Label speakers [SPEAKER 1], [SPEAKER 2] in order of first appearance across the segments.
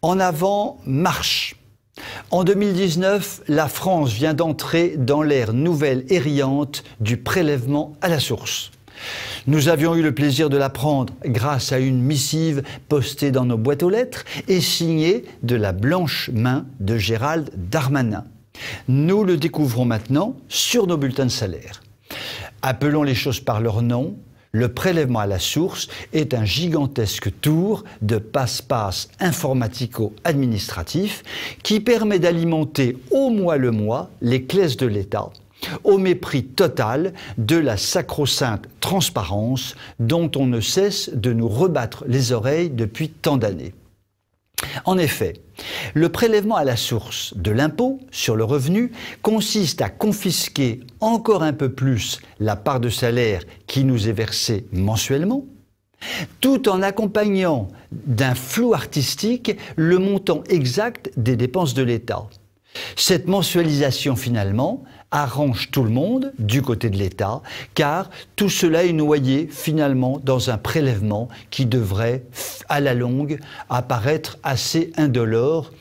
[SPEAKER 1] En avant, marche! En 2019, la France vient d'entrer dans l'ère nouvelle et riante du prélèvement à la source. Nous avions eu le plaisir de l'apprendre grâce à une missive postée dans nos boîtes aux lettres et signée de la blanche main de Gérald Darmanin. Nous le découvrons maintenant sur nos bulletins de salaire. Appelons les choses par leur nom. Le prélèvement à la source est un gigantesque tour de passe-passe informatico-administratif qui permet d'alimenter au mois le mois les caisses de l'État, au mépris total de la sacro-sainte transparence dont on ne cesse de nous rebattre les oreilles depuis tant d'années. En effet, le prélèvement à la source de l'impôt sur le revenu consiste à confisquer encore un peu plus la part de salaire qui nous est versée mensuellement, tout en accompagnant d'un flou artistique le montant exact des dépenses de l'État. Cette mensualisation, finalement, arrange tout le monde du côté de l'État, car tout cela est noyé, finalement, dans un prélèvement qui devrait, à la longue, apparaître assez indolore,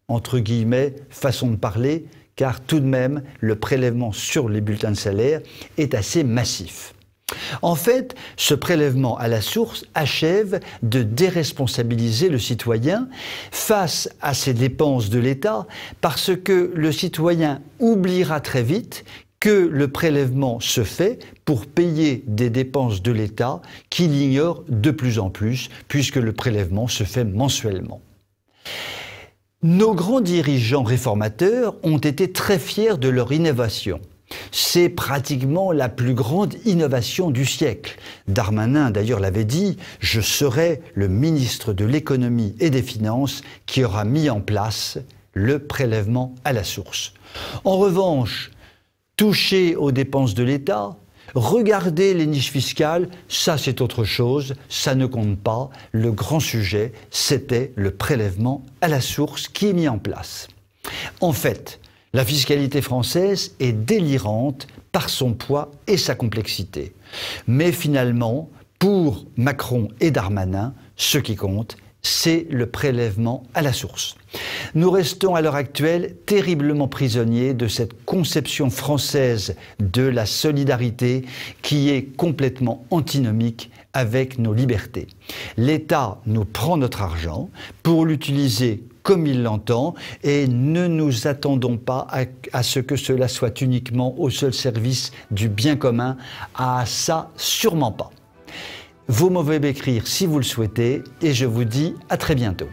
[SPEAKER 1] entre guillemets, façon de parler, car tout de même, le prélèvement sur les bulletins de salaire est assez massif. En fait, ce prélèvement à la source achève de déresponsabiliser le citoyen face à ces dépenses de l'État parce que le citoyen oubliera très vite que le prélèvement se fait pour payer des dépenses de l'État qu'il ignore de plus en plus puisque le prélèvement se fait mensuellement. Nos grands dirigeants réformateurs ont été très fiers de leur innovation. C'est pratiquement la plus grande innovation du siècle. Darmanin d'ailleurs l'avait dit, « Je serai le ministre de l'économie et des finances qui aura mis en place le prélèvement à la source ». En revanche, toucher aux dépenses de l'État, regarder les niches fiscales, ça c'est autre chose, ça ne compte pas. Le grand sujet, c'était le prélèvement à la source qui est mis en place. En fait, la fiscalité française est délirante par son poids et sa complexité. Mais finalement, pour Macron et Darmanin, ce qui compte, c'est le prélèvement à la source. Nous restons à l'heure actuelle terriblement prisonniers de cette conception française de la solidarité qui est complètement antinomique avec nos libertés. L'État nous prend notre argent pour l'utiliser comme il l'entend et ne nous attendons pas à ce que cela soit uniquement au seul service du bien commun. Ah ça, sûrement pas. Vous m'avez écrire si vous le souhaitez et je vous dis à très bientôt.